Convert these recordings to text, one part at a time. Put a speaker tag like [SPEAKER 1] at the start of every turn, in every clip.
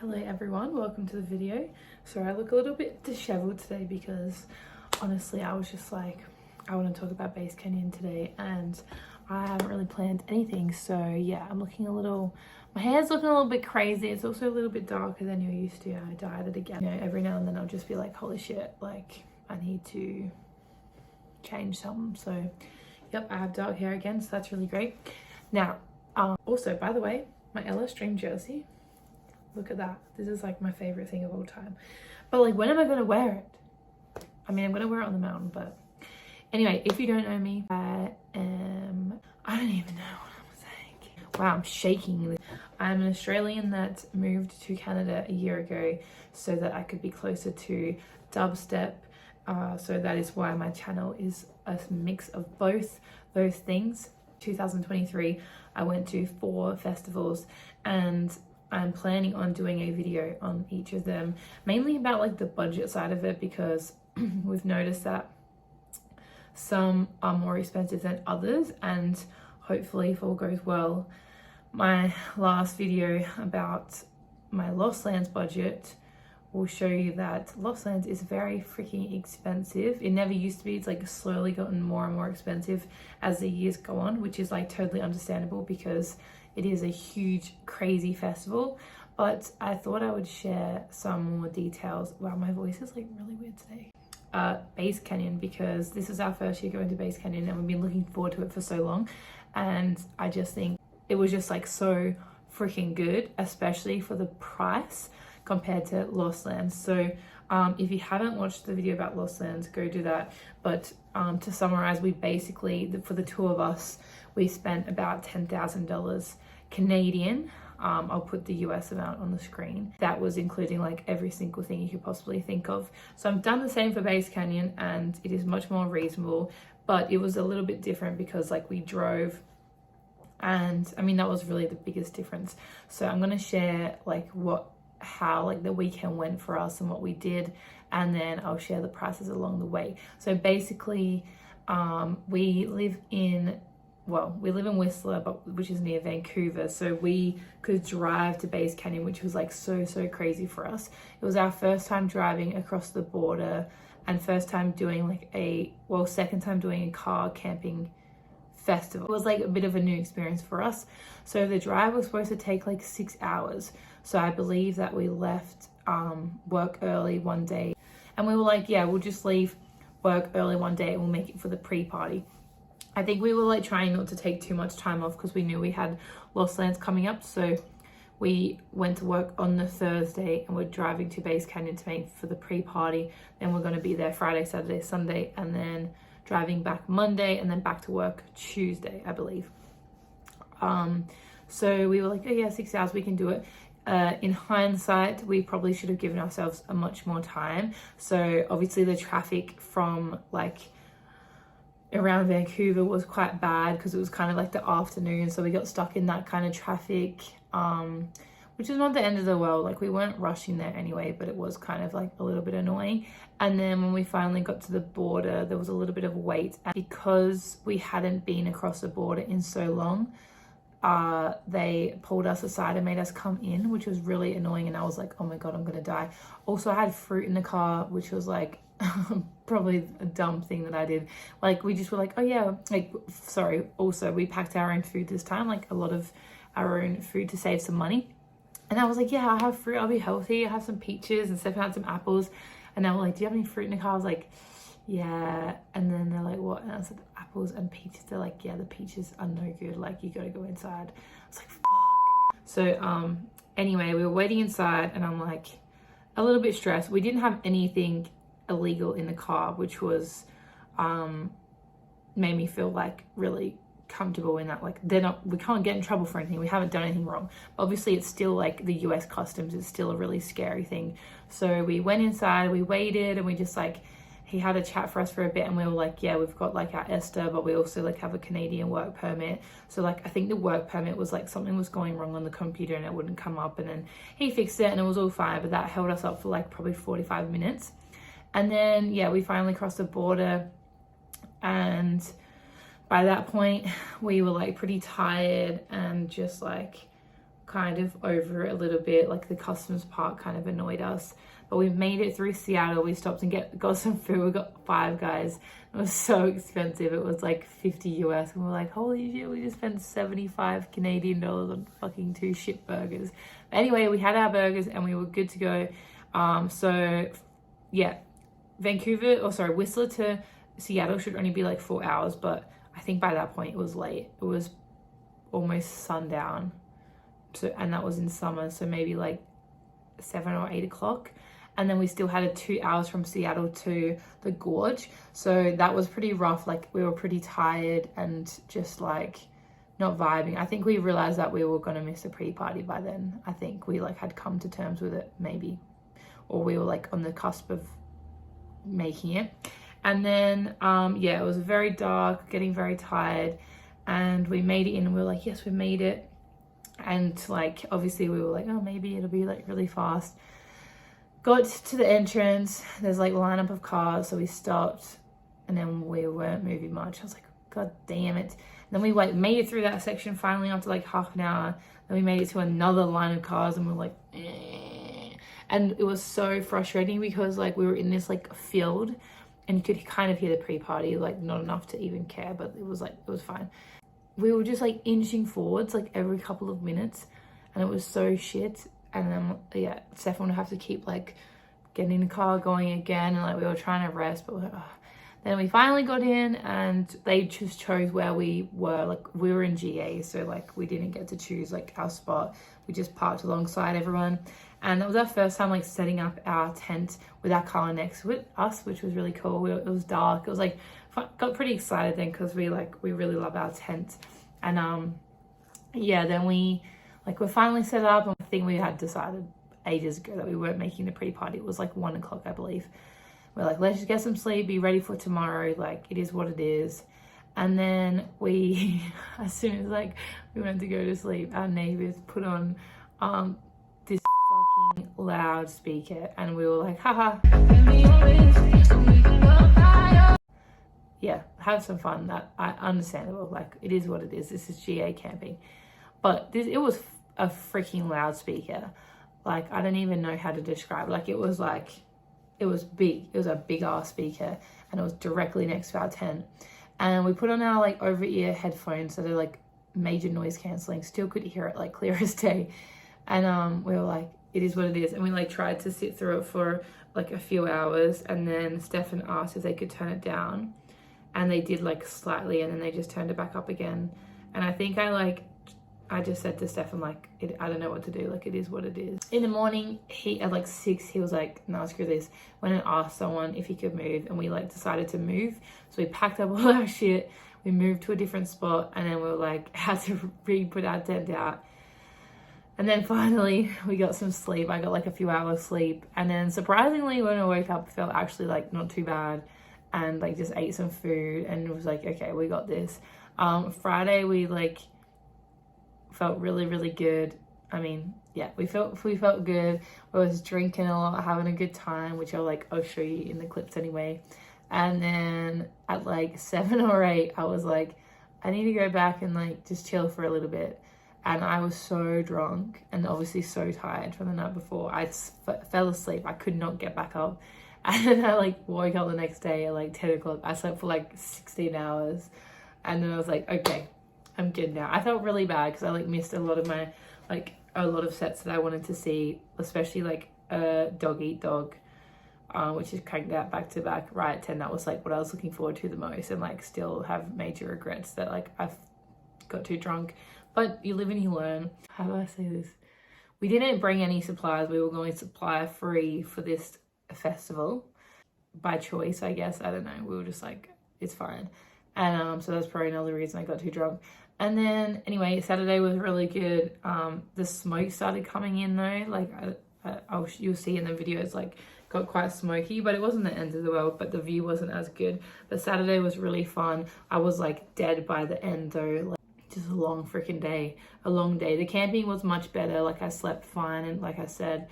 [SPEAKER 1] Hello everyone, welcome to the video. So I look a little bit disheveled today because honestly I was just like, I want to talk about Base Canyon today and I haven't really planned anything. So yeah, I'm looking a little, my hair's looking a little bit crazy. It's also a little bit darker than you're used to. I dyed it again. You know, every now and then I'll just be like, holy shit, like I need to change something. So yep, I have dark hair again, so that's really great. Now, also by the way, my LS Dream jersey, look at that. This is like my favorite thing of all time. But like, when am I going to wear it? I mean, I'm going to wear it on the mountain, but anyway, if you don't know me, I don't even know what I'm saying. Wow, I'm shaking. I'm an Australian that moved to Canada a year ago so that I could be closer to dubstep. So that is why my channel is a mix of both those things. 2023, I went to 4 festivals and I'm planning on doing a video on each of them, mainly about like the budget side of it, because we've noticed that some are more expensive than others, and hopefully if all goes well, my last video about my Lost Lands budget will show you that Lost Lands is very freaking expensive. It never used to be. It's like slowly gotten more and more expensive as the years go on, which is like totally understandable because it is a huge, crazy festival. But I thought I would share some more details. Wow, my voice is like really weird today. Base Canyon, because this is our first year going to Base Canyon and we've been looking forward to it for so long. And I just think it was just like so freaking good, especially for the price compared to Lost Lands. So if you haven't watched the video about Lost Lands, go do that. But to summarize, we basically, for the two of us, we spent about $10,000 Canadian. I'll put the US amount on the screen. That was including like every single thing you could possibly think of. So I've done the same for Base Canyon and it is much more reasonable, but it was a little bit different because like we drove, and I mean that was really the biggest difference. So I'm going to share like how like the weekend went for us and what we did, and then I'll share the prices along the way. So basically we live in Whistler, which is near Vancouver, so we could drive to Base Canyon, which was like so crazy for us. It was our first time driving across the border and first time doing like second time doing a car camping festival. It was like a bit of a new experience for us. So the drive was supposed to take like 6 hours. So I believe that we left work early one day and we were like, yeah, we'll just leave work early one day and we'll make it for the pre-party. I think we were like trying not to take too much time off because we knew we had Lost Lands coming up. So we went to work on the Thursday and we're driving to Base Canyon to make for the pre-party. Then we're going to be there Friday, Saturday, Sunday, and then driving back Monday and then back to work Tuesday, I believe. So we were like, oh yeah, 6 hours, we can do it. In hindsight, we probably should have given ourselves a much more time. So obviously the traffic from like around Vancouver was quite bad because it was kind of like the afternoon, so we got stuck in that kind of traffic, which is not the end of the world. Like we weren't rushing there anyway, but it was kind of like a little bit annoying. And then when we finally got to the border, there was a little bit of wait, and because we hadn't been across the border in so long, they pulled us aside and made us come in, which was really annoying. And I was like, oh my god, I'm gonna die. Also, I had fruit in the car, which was like probably a dumb thing that I did. Like we just were like, oh yeah, like sorry, also we packed our own food this time, like a lot of our own food to save some money. And I was like, yeah, I have fruit, I'll be healthy. I have some peaches and Steph had some apples. And they were like, do you have any fruit in the car? I was like, yeah. And then they're like, what? And I said, apples and peaches. They're like, yeah, the peaches are no good, like you gotta go inside. I was like, fuck. So anyway, we were waiting inside and I'm like a little bit stressed. We didn't have anything illegal in the car, which was made me feel like really comfortable in that like we can't get in trouble for anything, we haven't done anything wrong. Obviously it's still like the US customs is still a really scary thing. So we went inside, we waited, and we just like, he had a chat for us for a bit and we were like, yeah, we've got like our ESTA, but we also like have a Canadian work permit. So like I think the work permit was like something was going wrong on the computer and it wouldn't come up, and then he fixed it and it was all fine, but that held us up for like probably 45 minutes. And then yeah, we finally crossed the border, and by that point we were like pretty tired and just like kind of over it a little bit. Like the customs part kind of annoyed us, but we made it through Seattle. We stopped and got some food. We got Five Guys. It was so expensive. It was like 50 US, and we're like, holy shit, we just spent 75 Canadian dollars on fucking 2 shit burgers. But anyway, we had our burgers and we were good to go. So yeah, Whistler to Seattle should only be like 4 hours, but I think by that point it was late. It was almost sundown. So, and that was in summer, so maybe like 7 or 8 o'clock. And then we still had 2 hours from Seattle to the gorge. So that was pretty rough. Like we were pretty tired and just like not vibing. I think we realized that we were going to miss a pre-party by then. I think we like had come to terms with it maybe, or we were like on the cusp of making it. And then yeah, it was very dark, getting very tired, and we made it in and we were like, yes, we made it. And like obviously we were like, oh, maybe it'll be like really fast. Got to the entrance, there's like a lineup of cars, so we stopped, and then we weren't moving much. I was like, god damn it. And then we like made it through that section finally after like half an hour. Then we made it to another line of cars, and we were like, eh. And it was so frustrating because like we were in this like field, and you could kind of hear the pre-party, like not enough to even care, but it was fine. We were just like inching forwards like every couple of minutes, and it was so shit. And then yeah, Stefan would have to keep like getting in the car, going again, and like we were trying to rest, but then we finally got in, and they just chose where we were. Like we were in GA, so like we didn't get to choose like our spot. We just parked alongside everyone, and that was our first time like setting up our tent with our car next to us, which was really cool. It was dark. It was like got pretty excited then because we really love our tent. And yeah, then we're finally set up, and I think we had decided ages ago that we weren't making the pre-party. It was like 1 o'clock, I believe. We're like, let's just get some sleep, be ready for tomorrow. Like it is what it is. And then we, as soon as like we went to go to sleep, our neighbors put on this fucking loud speaker, and we were like, haha. Yeah, have some fun. That understandable. Like it is what it is. This is GA camping, but it was a freaking loudspeaker. Like I don't even know how to describe. Like it was big. It was a big ass speaker, and it was directly next to our tent. And we put on our like over ear headphones, so they're like major noise cancelling. Still could hear it like clear as day. And we were like, it is what it is. And we like tried to sit through it for like a few hours, and then Stefan asked if they could turn it down. And they did like slightly, and then they just turned it back up again. And I think I just said to Stefan, like, I don't know what to do. Like, it is what it is. In the morning, at like 6, he was like, no, screw this. Went and asked someone if he could move, and we like decided to move. So we packed up all our shit. We moved to a different spot, and then we were like, had to put our tent out. And then finally we got some sleep. I got like a few hours sleep. And then surprisingly, when I woke up, it felt actually like not too bad. And like just ate some food, and it was like, okay, we got this. Friday we like felt really, really good. I mean, yeah, we felt good. I was drinking a lot, having a good time, which I'll show you in the clips anyway. And then at like 7 or 8, I was like, I need to go back and like just chill for a little bit. And I was so drunk and obviously so tired from the night before. I fell asleep. I could not get back up. And then I like woke up the next day at like 10 o'clock. I slept for like 16 hours. And then I was like, okay, I'm good now. I felt really bad because I like missed a lot of sets that I wanted to see, especially like Dog Eat Dog, which is cranked out back to back right at 10. That was like what I was looking forward to the most, and like still have major regrets that like I've got too drunk. But you live and you learn. How do I say this? We didn't bring any supplies. We were going supplier free for this festival by choice, I guess. I don't know. We were just like, it's fine. And so that's probably another reason I got too drunk. And then anyway, Saturday was really good. The smoke started coming in though. Like you'll see in the videos, like got quite smoky, but it wasn't the end of the world, but the view wasn't as good. But Saturday was really fun. I was like dead by the end though. Like, just a long freaking day, a long day. The camping was much better. Like I slept fine, and like I said,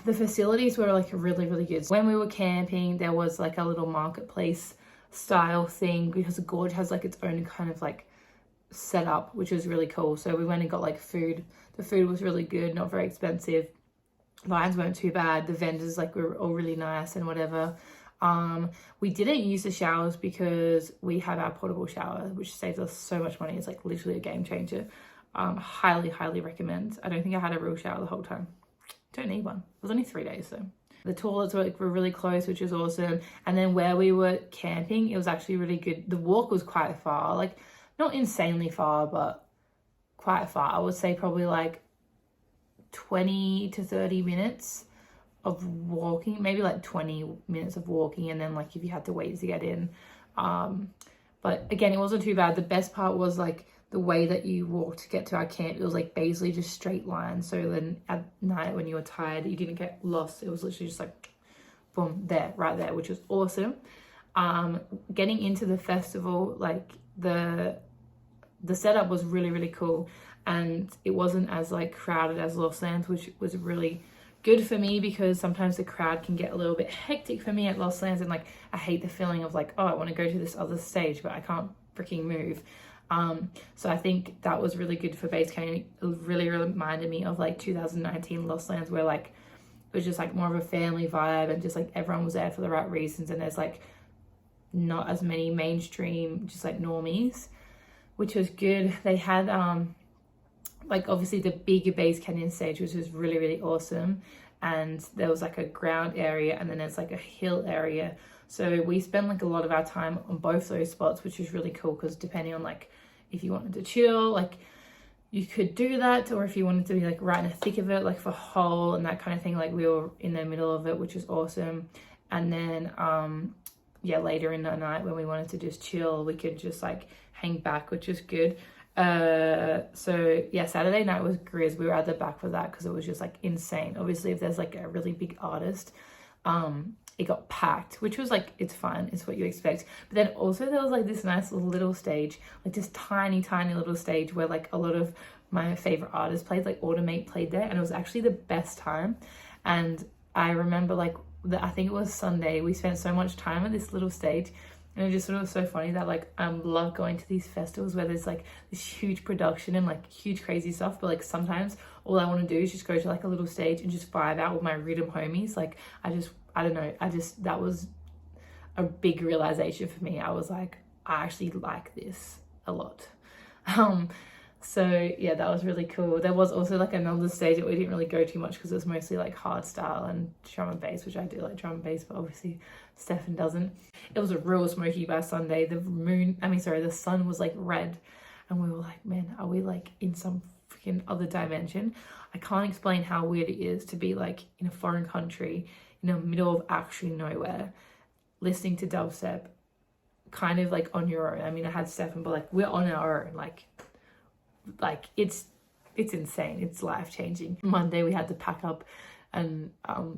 [SPEAKER 1] the facilities were like really, really good. When we were camping, there was like a little marketplace style thing, because the gorge has like its own kind of like setup, which was really cool. So we went and got like food. The food was really good, not very expensive. Lines weren't too bad. The vendors like were all really nice and whatever. We didn't use the showers because we have our portable shower, which saves us so much money. It's like literally a game changer. Highly recommend. I don't think I had a real shower the whole time. Don't need one. It was only 3 days though. The toilets were really close, which was awesome. And then where we were camping, it was actually really good. The walk was quite far, like not insanely far, but quite far. I would say probably like 20 to 30 minutes of walking, maybe like 20 minutes of walking, and then like if you had to wait to get in. But again, it wasn't too bad. The best part was like the way that you walked to get to our camp. It was like basically just straight lines. So then at night when you were tired, you didn't get lost. It was literally just like boom, there, right there, which was awesome. Getting into the festival, like the setup was really cool, and it wasn't as like crowded as Lost Lands, which was really good for me because sometimes the crowd can get a little bit hectic for me at Lost Lands, and like I hate the feeling of like, oh, I want to go to this other stage but I can't freaking move. So I think that was really good for Base Canyon. It really reminded me of like 2019 Lost Lands, where like it was just like more of a family vibe and just like everyone was there for the right reasons, and there's like not as many mainstream just like normies, which was good. They had like obviously the bigger Base Canyon stage, which was really awesome, and there was like a ground area and then there's like a hill area. So we spent like a lot of our time on both those spots, which is really cool because depending on like if you wanted to chill, like you could do that, or if you wanted to be like right in the thick of it, like for whole and that kind of thing, like we were in the middle of it, which is awesome. And then yeah, later in the night when we wanted to just chill, we could just like hang back, which is good. So yeah, Saturday night was Grizz. We were at the back for that because it was just like insane. Obviously if there's like a really big artist, it got packed, which was like, it's fine, it's what you expect. But then also there was like this nice little stage, like this tiny little stage where like a lot of my favorite artists played, like Automate played there, and it was actually the best time. And I remember like I think it was Sunday, we spent so much time at this little stage, and it just sort of so funny that like I love going to these festivals where there's like this huge production and like huge crazy stuff, but like sometimes all I want to do is just go to like a little stage and just vibe out with my rhythm homies. Like I don't know, that was a big realization for me. I was like, I actually like this a lot. So yeah, that was really cool. There was also like another stage that we didn't really go too much because it was mostly like hard style and drum and bass, which I do like drum and bass, but obviously Stefan doesn't. It was a real smoky by Sunday. The sun was like red, and we were like, man, are we like in some freaking other dimension? I can't explain how weird it is to be like in a foreign country in the middle of actually nowhere, listening to dubstep, kind of like on your own. I mean, I had Stefan, but like we're on our own. Like it's insane. It's life-changing. Monday we had to pack up and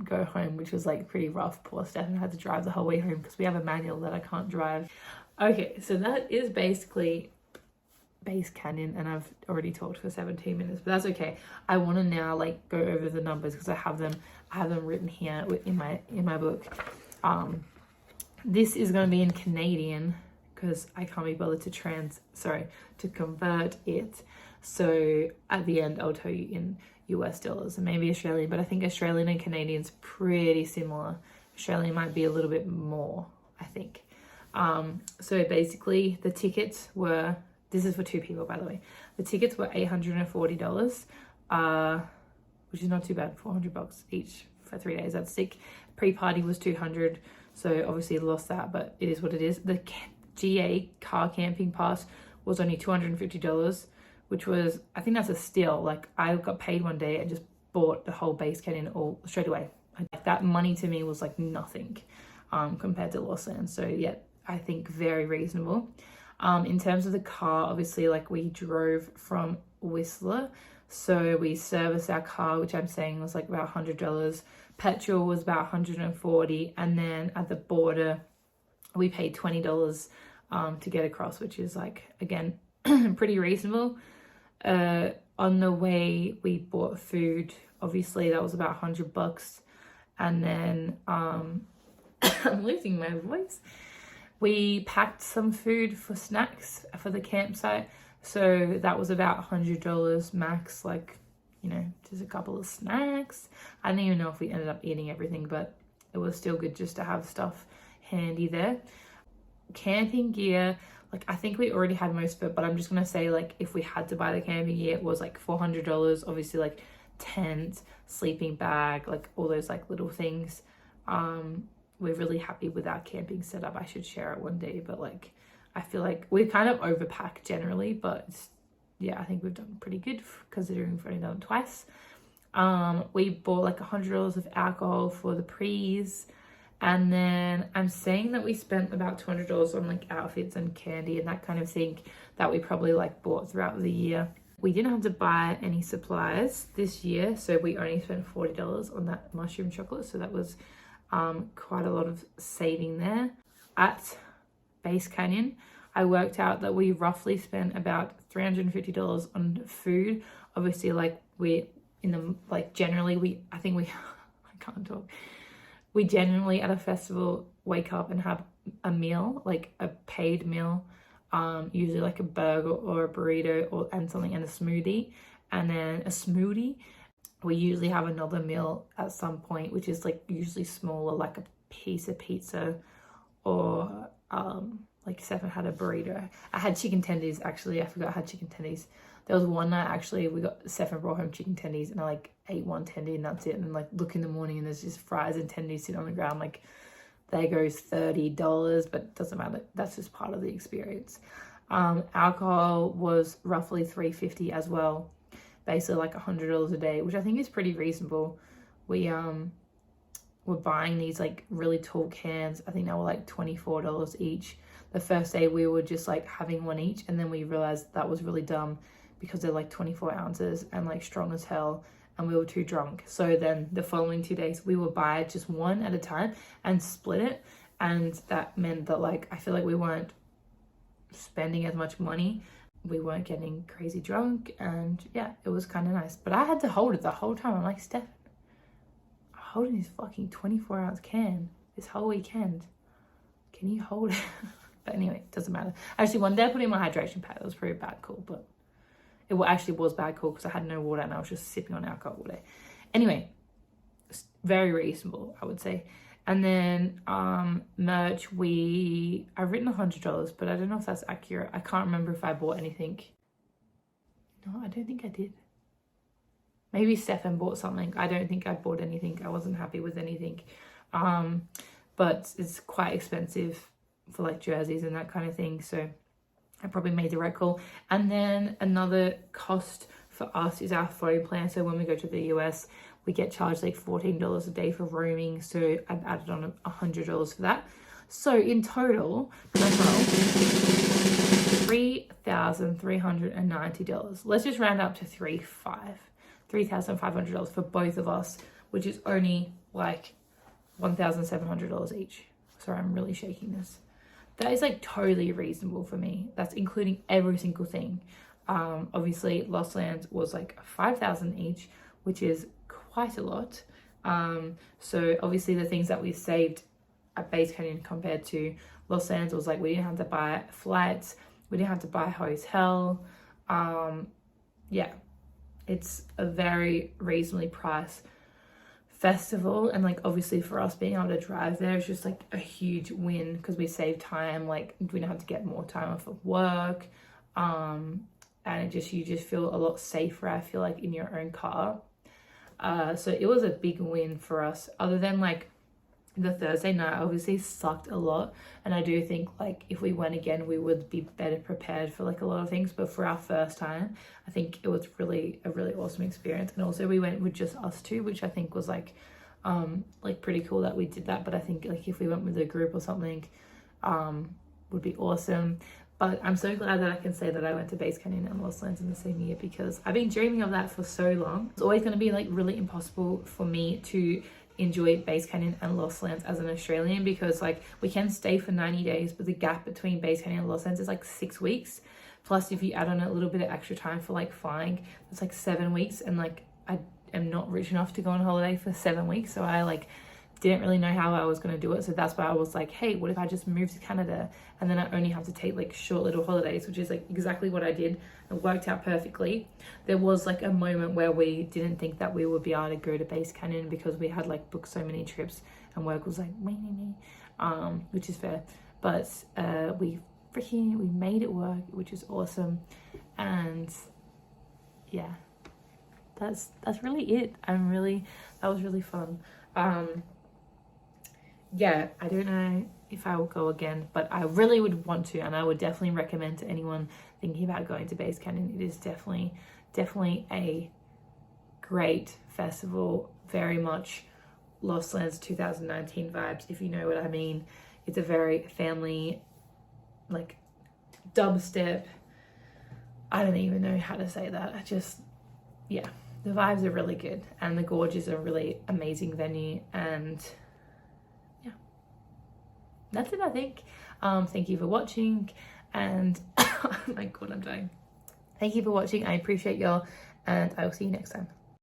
[SPEAKER 1] go home, which was like pretty rough. Poor Stefan had to drive the whole way home because we have a manual that I can't drive. Okay, so that is basically Base Canyon, and I've already talked for 17 minutes, but that's okay. I want to now like go over the numbers because I have them written here in my book. This is going to be in Canadian because I can't be bothered to convert it. So at the end I'll tell you in US dollars and maybe Australian, but I think Australian and Canadian's pretty similar. Australian might be a little bit more, I think. So basically the tickets were, this is for 2 people by the way, the tickets were $840, which is not too bad, $400 each for 3 days. That's sick. Pre-party was $200, so obviously lost that, but it is what it is. The GA car camping pass was only $250, which was, I think that's a steal. Like I got paid one day and just bought the whole Base Canyon all straight away. Like that money to me was like nothing compared to Lost Lands. So yeah, I think very reasonable. In terms of the car, obviously like we drove from Whistler, so we serviced our car, which I'm saying was like about $100. Petrol was about $140, and then at the border we paid $20 to get across, which is like, again, pretty reasonable. On the way we bought food, obviously that was about $100, and then I'm losing my voice. We packed some food for snacks for the campsite, So that was about $100 max, like, you know, just a couple of snacks. I don't even know if we ended up eating everything, but it was still good just to have stuff handy there. Camping gear, like I think we already had most of it, but I'm just gonna say, like, if we had to buy the camping gear, it was like $400. Obviously, like tent, sleeping bag, like all those like little things. We're really happy with our camping setup. I should share it one day, but like I feel like we kind of overpack generally, but yeah, I think we've done pretty good considering we've only done it twice. We bought like $100 of alcohol for the prees. And then I'm saying that we spent about $200 on like outfits and candy and that kind of thing that we probably like bought throughout the year. We didn't have to buy any supplies this year, so we only spent $40 on that mushroom chocolate. So that was quite a lot of saving there. At Base Canyon, I worked out that we roughly spent about $350 on food. Obviously, like we in the like generally I can't talk. We generally at a festival wake up and have a meal, like a paid meal, usually like a burger or a burrito and something and a smoothie, and then a smoothie. We usually have another meal at some point, which is like usually smaller, like a piece of pizza, or like Stefan had a burrito. I had chicken tendies actually. I forgot I had chicken tendies. There was one night actually Stefan brought home chicken tendies and I like ate one tendy and that's it. And like look in the morning and there's just fries and tendies sitting on the ground. Like there goes $30, but it doesn't matter. That's just part of the experience. Alcohol was roughly $350 as well. Basically like $100 a day, which I think is pretty reasonable. We were buying these like really tall cans. I think they were like $24 each. The first day we were just like having one each, and then we realized that was really dumb because they're like 24 ounces and like strong as hell, and we were too drunk. So then the following 2 days we would buy just one at a time and split it, and that meant that like I feel like we weren't spending as much money, we weren't getting crazy drunk, and yeah, it was kind of nice. But I had to hold it the whole time. I'm like, Steph, I'm holding this fucking 24-ounce can this whole weekend. Can you hold it? But anyway, it doesn't matter. Actually, one day I put in my hydration pad. It was pretty bad cool, but it actually was bad cool because I had no water and I was just sipping on alcohol all day. Anyway, very reasonable, I would say. And then merch, I've written $100, but I don't know if that's accurate. I can't remember if I bought anything. No, I don't think I did. Maybe Stefan bought something. I don't think I bought anything. I wasn't happy with anything. But it's quite expensive for like jerseys and that kind of thing, so I probably made the right call. And then another cost for us is our phone plan. So when we go to the US, we get charged like $14 a day for roaming, so I've added on $100 for that. So in total, $3,390. Let's just round up to $3,500 for both of us, which is only like $1,700 each. Sorry, I'm really shaking this. That is like totally reasonable for me. That's including every single thing. Obviously Lost Lands was like $5,000 each, which is quite a lot. So obviously the things that we saved at Base Canyon compared to Lost Lands was like we didn't have to buy flights, we didn't have to buy a hotel. Yeah, it's a very reasonably priced festival, and like obviously for us being able to drive there is just like a huge win because we save time. Like we don't have to get more time off of work, and you just feel a lot safer, I feel like, in your own car. So it was a big win for us. Other than like the Thursday night obviously sucked a lot, and I do think like if we went again we would be better prepared for like a lot of things, but for our first time I think it was really a really awesome experience. And also we went with just us two, which I think was like pretty cool that we did that. But I think like if we went with a group or something would be awesome. But I'm so glad that I can say that I went to Base Canyon and Lost Lands in the same year, because I've been dreaming of that for so long. It's always going to be like really impossible for me to enjoy Base Canyon and Lost Lands as an Australian, because like we can stay for 90 days, but the gap between Base Canyon and Lost Lands is like 6 weeks. Plus if you add on a little bit of extra time for like flying, it's like 7 weeks, and like I am not rich enough to go on holiday for 7 weeks, so I like didn't really know how I was going to do it. So that's why I was like, hey, what if I just move to Canada and then I only have to take like short little holidays, which is like exactly what I did. It worked out perfectly. There was like a moment where we didn't think that we would be able to go to Base Canyon because we had like booked so many trips and work was like, which is fair. But we made it work, which is awesome. And yeah, that's really it. That was really fun. Yeah, I don't know if I will go again, but I really would want to, and I would definitely recommend to anyone thinking about going to Base Canyon. It is definitely a great festival, very much Lost Lands 2019 vibes, if you know what I mean. It's a very family, like, dubstep. I don't even know how to say that. Yeah, the vibes are really good, and the Gorge is a really amazing venue, and yeah, that's it, I think. Thank you for watching, and oh my god, I'm dying. Thank you for watching. I appreciate y'all, and I will see you next time.